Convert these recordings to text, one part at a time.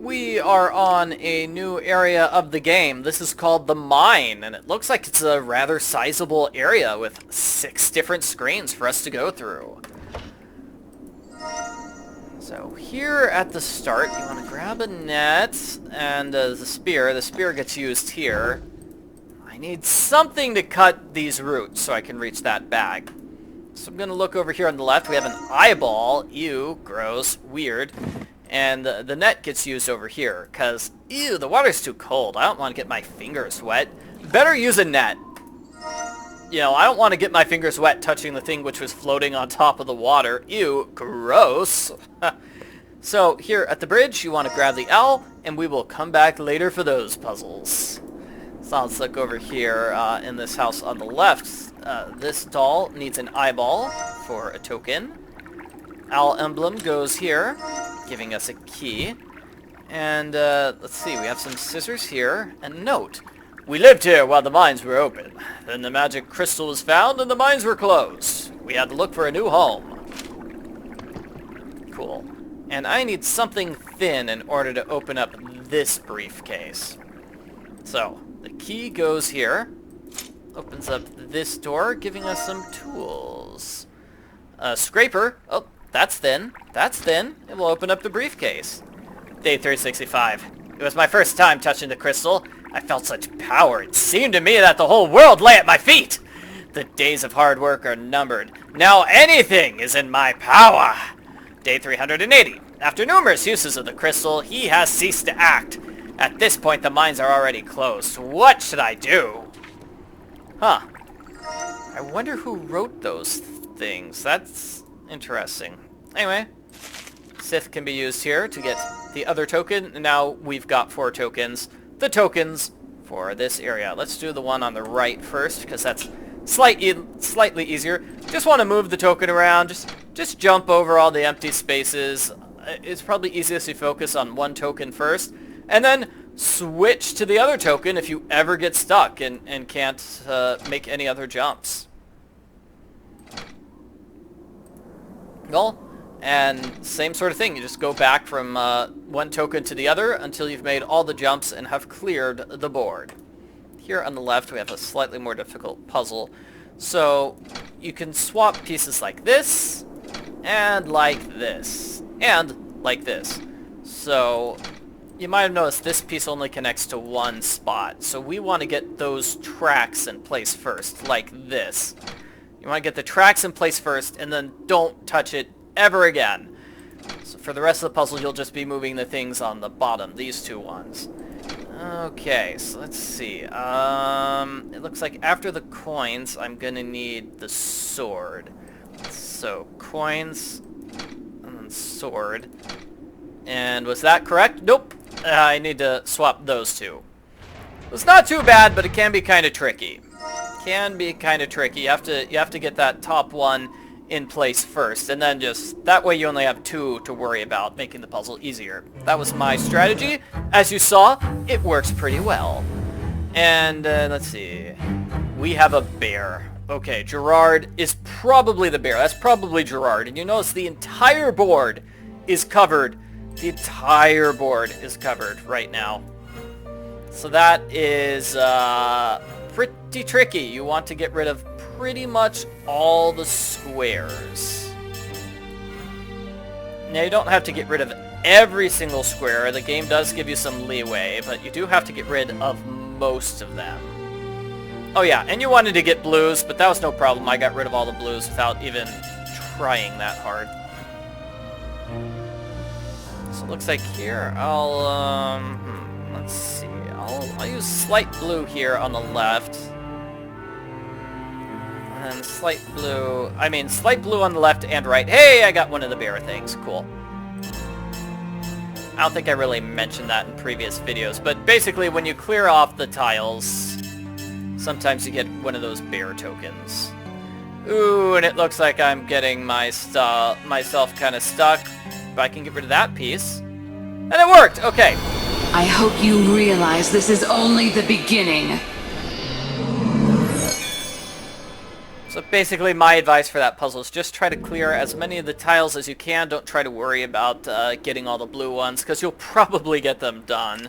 We are on a new area of the game. This is called the Mine, and it looks like it's a rather sizable area with 6 different screens for us to go through. So here at the start, you want to grab a net and the spear. The spear gets used here. I need something to cut these roots so I can reach that bag. So I'm going to look over here on the left. We have an eyeball. Ew, gross, weird. And the net gets used over here, because, ew, the water's too cold. I don't want to get my fingers wet. Better use a net. You know, I don't want to get my fingers wet touching the thing which was floating on top of the water. Ew, gross. So, here at the bridge, you want to grab the L, and we will come back later for those puzzles. So let's look over here in this house on the left. This doll needs an eyeball for a token. Owl emblem goes here, giving us a key. And let's see, we have some scissors here. And note, we lived here while the mines were open. Then the magic crystal was found and the mines were closed. We had to look for a new home. Cool. And I need something thin in order to open up this briefcase. So, the key goes here. Opens up this door, giving us some tools. A scraper. Oh, that's thin. That's thin. It will open up the briefcase. Day 365. It was my first time touching the crystal. I felt such power. It seemed to me that the whole world lay at my feet. The days of hard work are numbered. Now anything is in my power. Day 380. After numerous uses of the crystal, he has ceased to act. At this point, the mines are already closed. What should I do? Huh. I wonder who wrote those things. That's interesting. Anyway, Sith can be used here to get the other token. Now we've got 4 tokens. The tokens for this area. Let's do the one on the right first, because that's slightly easier. Just want to move the token around. Just jump over all the empty spaces. It's probably easiest to focus on one token first, and then switch to the other token if you ever get stuck and can't make any other jumps. Well, and same sort of thing. You just go back from one token to the other until you've made all the jumps and have cleared the board. Here on the left we have a slightly more difficult puzzle. So you can swap pieces like this, and like this, and like this. So you might have noticed this piece only connects to one spot. So we want to get those tracks in place first, like this. You want to get the tracks in place first, and then don't touch it ever again. So for the rest of the puzzle, you'll just be moving the things on the bottom, these 2 ones. Okay, so let's see. It looks like after the coins, I'm going to need the sword. So, coins, and then sword. And was that correct? Nope. I need to swap those 2. It's not too bad, but it can be kind of tricky. Can be kind of tricky. You have to get that top one in place first, and then just that way you only have 2 to worry about, making the puzzle easier. That was my strategy. As you saw, it works pretty well. And let's see, we have a bear. Okay, Gerard is probably the bear. That's probably Gerard. And you notice the entire board is covered. The entire board is covered right now. So that is pretty tricky. You want to get rid of pretty much all the squares. Now you don't have to get rid of every single square. The game does give you some leeway, but you do have to get rid of most of them. Oh yeah, and you wanted to get blues, but that was no problem. I got rid of all the blues without even trying that hard. So it looks like here I'll let's see. I'll use slight blue here on the left. And slight blue on the left and right. Hey, I got one of the bear things. Cool. I don't think I really mentioned that in previous videos, but basically when you clear off the tiles, sometimes you get one of those bear tokens. Ooh, and it looks like I'm getting myself kind of stuck. But I can get rid of that piece. And it worked! Okay. I hope you realize this is only the beginning. So basically my advice for that puzzle is just try to clear as many of the tiles as you can. Don't try to worry about getting all the blue ones, because you'll probably get them done.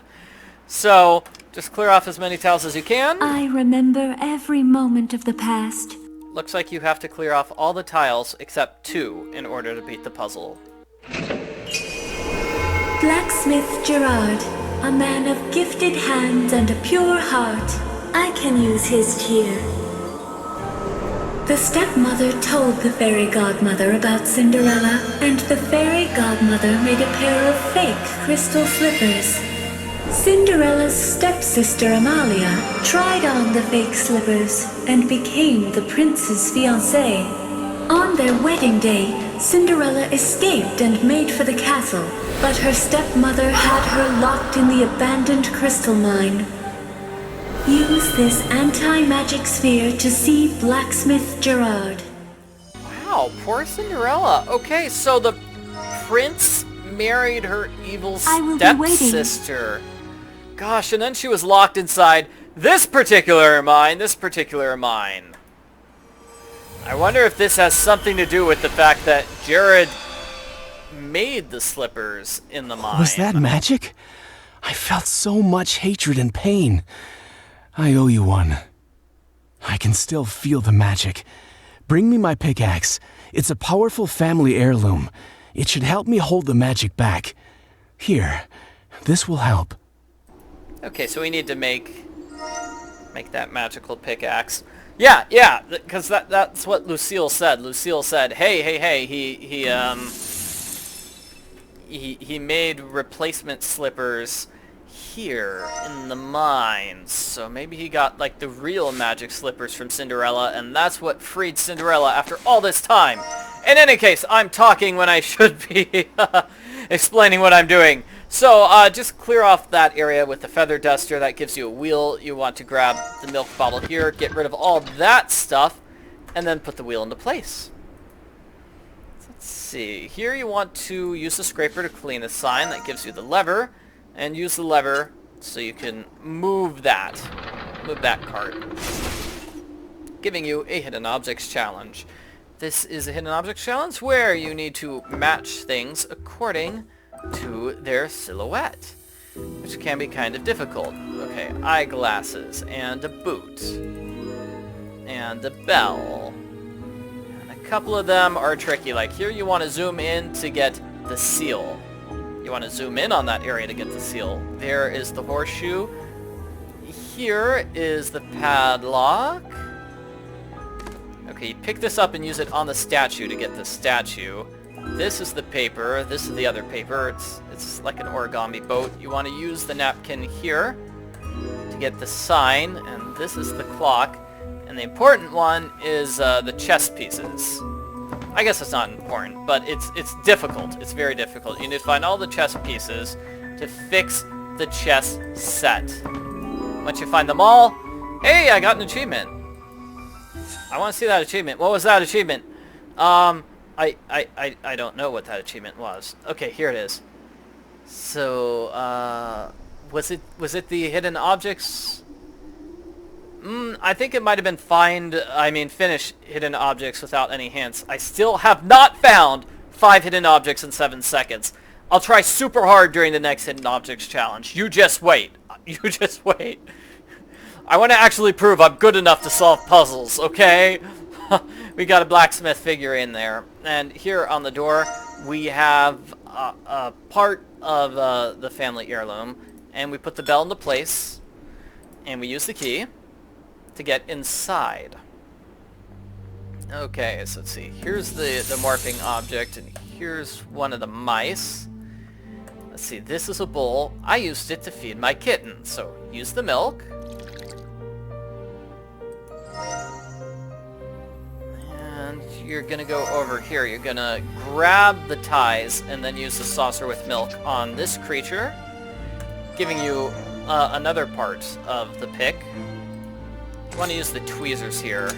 So just clear off as many tiles as you can. I remember every moment of the past. Looks like you have to clear off all the tiles except 2 in order to beat the puzzle. Blacksmith Gerard, a man of gifted hands and a pure heart. I can use his tear. The stepmother told the fairy godmother about Cinderella, and the fairy godmother made a pair of fake crystal slippers. Cinderella's stepsister Amalia tried on the fake slippers and became the prince's fiancée. On their wedding day, Cinderella escaped and made for the castle, but her stepmother had her locked in the abandoned crystal mine. Use this anti-magic sphere to see Blacksmith Gerard. Wow, poor Cinderella. Okay, so the prince married her evil stepsister. Gosh, and then she was locked inside this particular mine. I wonder if this has something to do with the fact that Gerard made the slippers in the mine. Was that magic? I felt so much hatred and pain. I owe you one. I can still feel the magic. Bring me my pickaxe. It's a powerful family heirloom. It should help me hold the magic back. Here, this will help. Okay, so we need to make that magical pickaxe. Yeah, because that's what Lucille said. Lucille said, hey, he made replacement slippers here in the mines. So maybe he got like the real magic slippers from Cinderella, and that's what freed Cinderella after all this time. In any case, I'm talking when I should be explaining what I'm doing. So just clear off that area with the feather duster. That gives you a wheel. You want to grab the milk bottle here, get rid of all that stuff, and then put the wheel into place. Let's see. Here you want to use the scraper to clean the sign. That gives you the lever. And use the lever so you can move that cart. Giving you a hidden objects challenge. This is a hidden objects challenge where you need to match things according to their silhouette, which can be kind of difficult. Okay, eyeglasses, and a boot, and a bell. And a couple of them are tricky. Like here you want to zoom in to get the seal. You want to zoom in on that area to get the seal. There is the horseshoe. Here is the padlock. Okay, you pick this up and use it on the statue to get the statue. This is the paper. This is the other paper. It's like an origami boat. You want to use the napkin here to get the sign. And this is the clock. And the important one is the chess pieces. I guess it's not important, but it's difficult. It's very difficult. You need to find all the chess pieces to fix the chess set. Once you find them all, hey, I got an achievement. I want to see that achievement. What was that achievement? I don't know what that achievement was. Okay, here it is. So, was it the hidden objects? I think it might have been finish hidden objects without any hints. I still have not found 5 hidden objects in 7 seconds. I'll try super hard during the next hidden objects challenge. You just wait. You just wait. I want to actually prove I'm good enough to solve puzzles, okay? We got a blacksmith figure in there. And here on the door, we have a part of the family heirloom. And we put the bell into place. And we use the key to get inside. Okay, so let's see. Here's the morphing object, and here's one of the mice. Let's see, this is a bowl. I used it to feed my kitten, so use the milk. And you're gonna go over here. You're gonna grab the ties and then use the saucer with milk on this creature, giving you another part of the pick. You want to use the tweezers here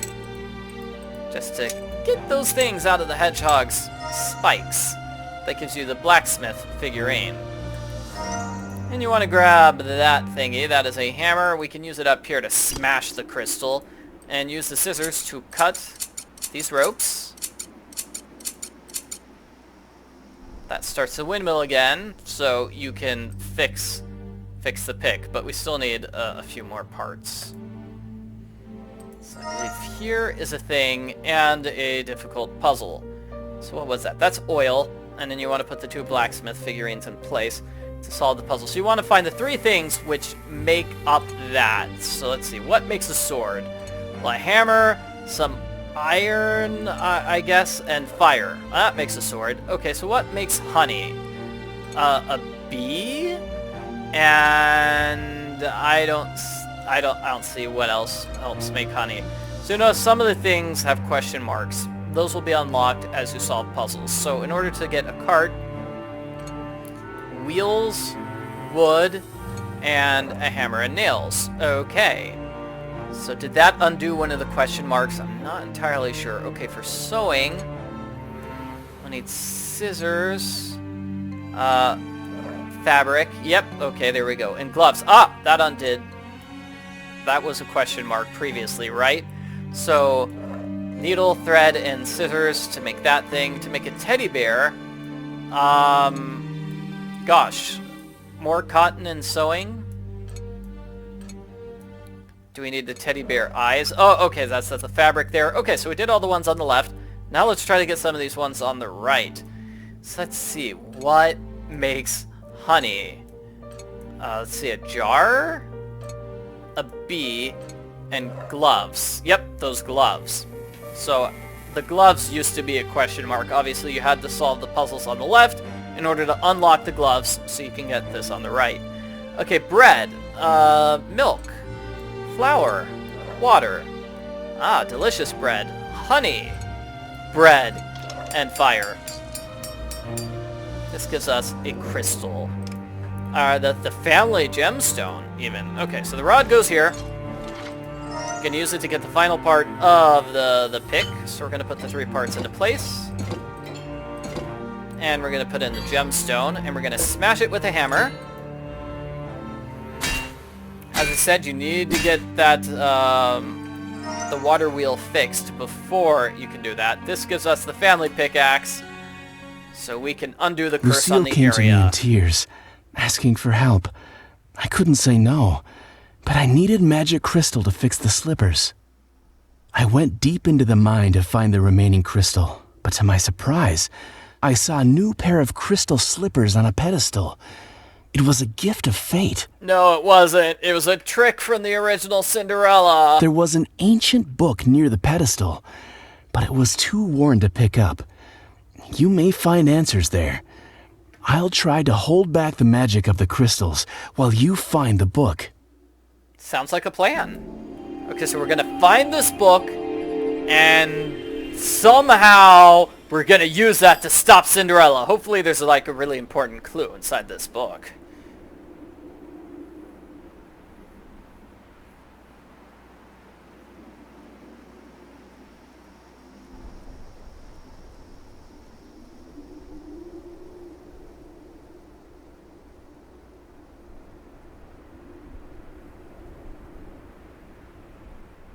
just to get those things out of the hedgehog's spikes. That gives you the blacksmith figurine. And you want to grab that thingy. That is a hammer. We can use it up here to smash the crystal. And use the scissors to cut these ropes. That starts the windmill again, so you can fix the pick, but we still need a few more parts. So I believe here is a thing and a difficult puzzle. So what was that? That's oil, and then you want to put the 2 blacksmith figurines in place to solve the puzzle. So you want to find the 3 things which make up that. So let's see, what makes a sword? Well, a hammer, some iron, I guess, and fire. That makes a sword. Okay, so what makes honey? A bee? And I don't see what else helps make honey. So you know, some of the things have question marks. Those will be unlocked as you solve puzzles. So in order to get a cart, wheels, wood, and a hammer and nails. Okay. So did that undo one of the question marks? I'm not entirely sure. Okay, for sewing, I need scissors, fabric. Yep, okay, there we go. And gloves. Ah, that undid. That was a question mark previously, right? So needle, thread, and scissors to make that thing. To make a teddy bear, gosh, more cotton and sewing. Do we need the teddy bear eyes? Oh, okay, that's the fabric there. Okay, so we did all the ones on the left. Now let's try to get some of these ones on the right. So let's see, what makes honey? Let's see, a jar, a bee, and gloves. Yep, those gloves. So the gloves used to be a question mark. Obviously, you had to solve the puzzles on the left in order to unlock the gloves so you can get this on the right. Okay, bread, milk, flour, water, delicious bread, honey, bread, and fire. This gives us a crystal. The family gemstone, even. Okay, so the rod goes here. You can use it to get the final part of the pick. So we're going to put the 3 parts into place. And we're going to put in the gemstone, and we're going to smash it with a hammer. As I said, you need to get that the water wheel fixed before you can do that. This gives us the family pickaxe, so we can undo the curse on the Lucille came to me area. in tears, asking for help. I couldn't say no, but I needed magic crystal to fix the slippers. I went deep into the mine to find the remaining crystal, but to my surprise, I saw a new pair of crystal slippers on a pedestal. It was a gift of fate. No, it wasn't. It was a trick from the original Cinderella. There was an ancient book near the pedestal, but it was too worn to pick up. You may find answers there. I'll try to hold back the magic of the crystals while you find the book. Sounds like a plan. Okay, so we're going to find this book, and somehow we're going to use that to stop Cinderella. Hopefully there's like a really important clue inside this book.